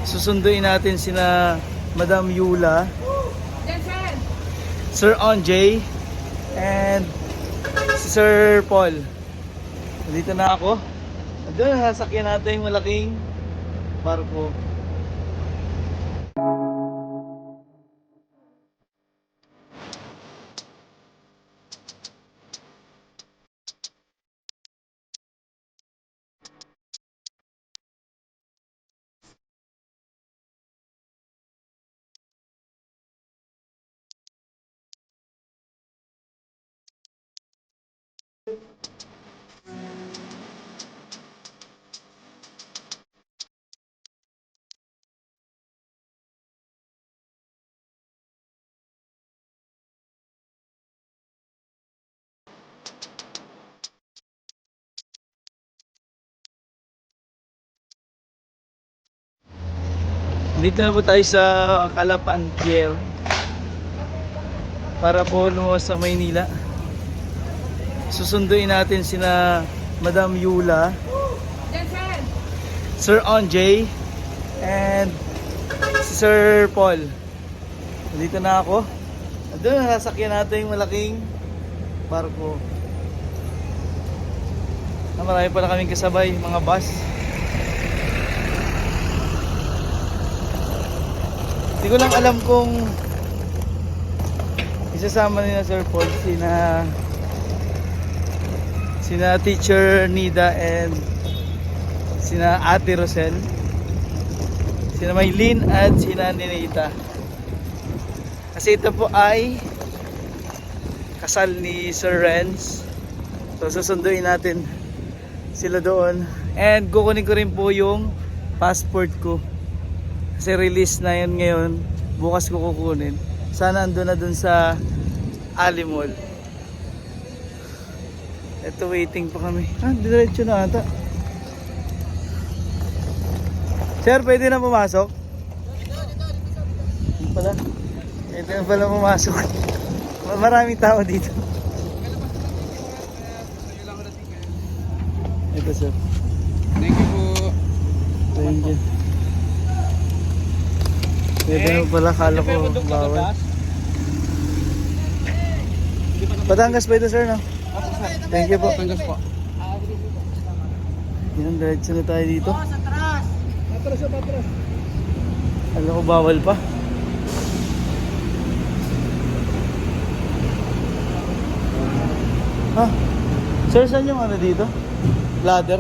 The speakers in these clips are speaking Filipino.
Susunduin natin sina Madam Yula, Sir Onjay, and si Sir Paul. Dito na ako. Doon, sasakyan natin yung malaking barko. Dito na po tayo sa Calapan Pier para po lumuwas sa Maynila. Susunduin natin sina Madam Yula, Sir Onjay, and si Sir Paul. Dito na ako. Doon, sasakyan natin yung malaking barko. Marami pala kaming kasabay, mga bus. Hindi ko lang alam kung isasama nila Sir Paul sina Teacher Nida and sina Ate Rosel, sina Maylin at sina Ninita. Kasi ito po ay kasal ni Sir Renz. So susunduin natin sila doon. And kukunin ko rin po yung passport ko. Kasi release na yun ngayon. Bukas ko kukunin. Sana ando na dun sa Ali Mall. Ito, waiting pa kami. Diretso na ata. Sir, pwede na pumasok? Dito pala. Pwede na pala pumasok. Maraming tao dito. Ito, sir. Thank you po. Thank you. Pwede na pala, kala ko bawal. Batangas ba ito, sir, no? Thank you po. Batangas po. Yan, diretso na tayo dito. Patras. Alam ko bawal pa. Sir, saan yung ano dito? Ladder?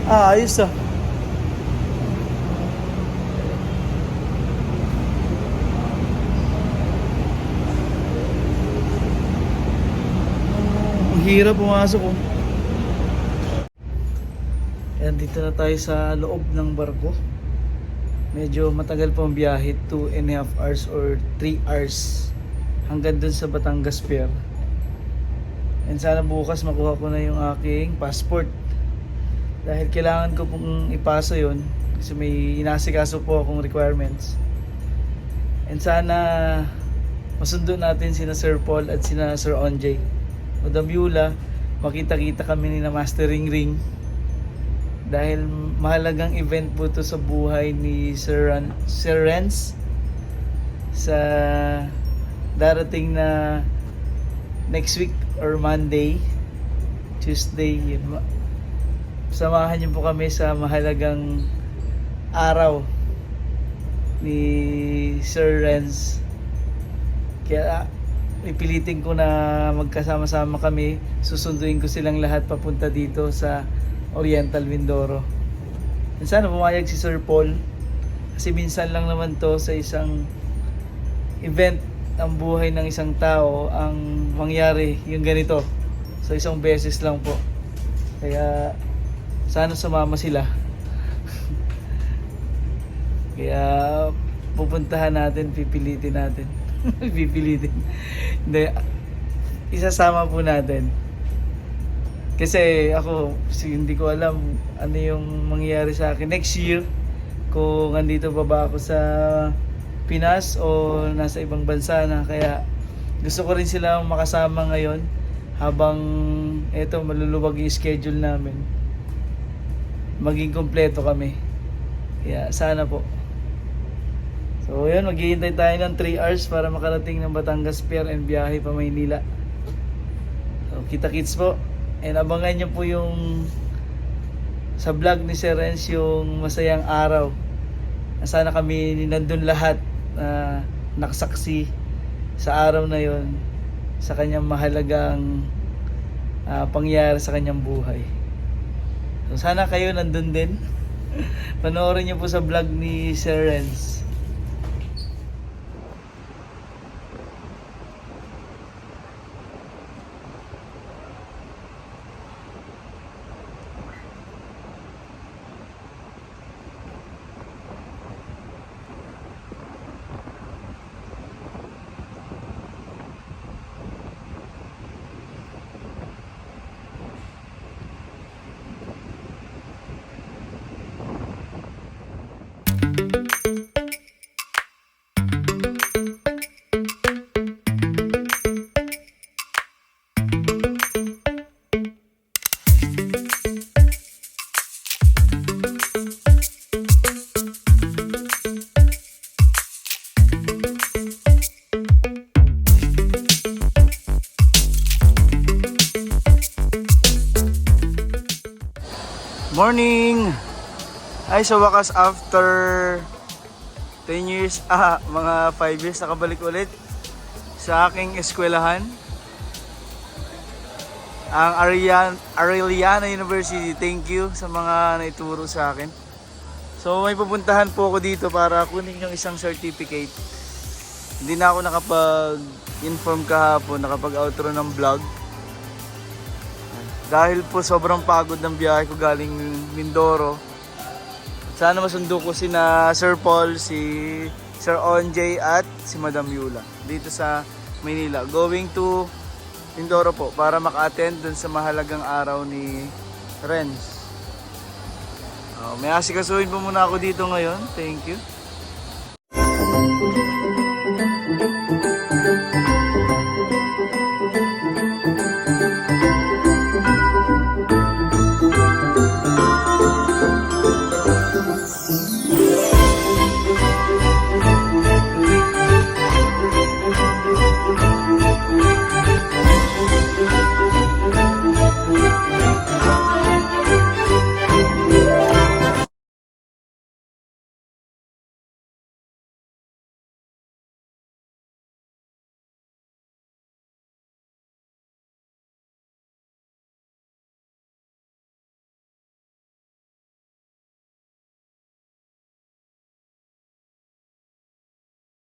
Ayos ah. Ang hirap pumasok oh. Ayan, dito na tayo sa loob ng barko. Medyo matagal pa ang biyahe, 2.5 hours or 3 hours hanggang dun sa Batangas Pier. And sana bukas makuha ko na yung aking passport. Dahil kailangan ko pong ipasa yon kasi may inasikaso po akong requirements. And sana masundo natin sina Sir Paul at sina Sir Onjay. Madam Yula, makita-kita kami ni na Mastering Ring. Dahil mahalagang event po to sa buhay ni Sir Renz sa darating na next week or Monday, Tuesday. Samahan niyo po kami sa mahalagang araw ni Sir Renz. Kaya ipilitin ko na magkasama-sama kami. Susunduin ko silang lahat papunta dito sa Oriental Mindoro. And sana pumayag si Sir Paul. Kasi minsan lang naman to sa isang event ang buhay ng isang tao ang mangyari yung ganito. So isang beses lang po. Kaya sana sumama sila. Kaya pupuntahan natin, pipilitin natin. Pipilitin. Hindi, isasama po natin. Kasi ako, hindi ko alam ano yung mangyayari sa akin next year. Kung andito pa ba ako sa Pinas o nasa ibang bansa na. Kaya gusto ko rin silang makasama ngayon habang eto maluluwag yung schedule namin, maging kompleto kami. Kaya sana po. So yun, maghihintay tayo ng 3 hours para makarating ng Batangas Pier and biyahe pa Maynila. So kita-kits po. And abangan nyo po yung sa vlog ni Sir Renz, yung masayang araw. Sana kami nandun lahat na nakasaksi sa araw na yon, sa kanyang mahalagang pangyayari sa kanyang buhay. So sana kayo nandun din. Panoorin niyo po sa vlog ni Sir Renz. Morning! Ay, sa wakas after 10 years, mga 5 years nakabalik ulit sa aking eskwelahan, ang Arellano University. Thank you sa mga naituro sa akin. So may pupuntahan po ako dito para kunin yung isang certificate. Hindi na ako nakapag-inform kahapon, nakapag-outro ng vlog. Dahil po sobrang pagod ng biyahe ko galing Mindoro. Sana masundo ko sina Sir Paul, si Sir Onjay at si Madam Yula dito sa Maynila. Going to Mindoro po para maka-attend dun sa mahalagang araw ni Renz. May asikasuhin po muna ako dito ngayon. Thank you.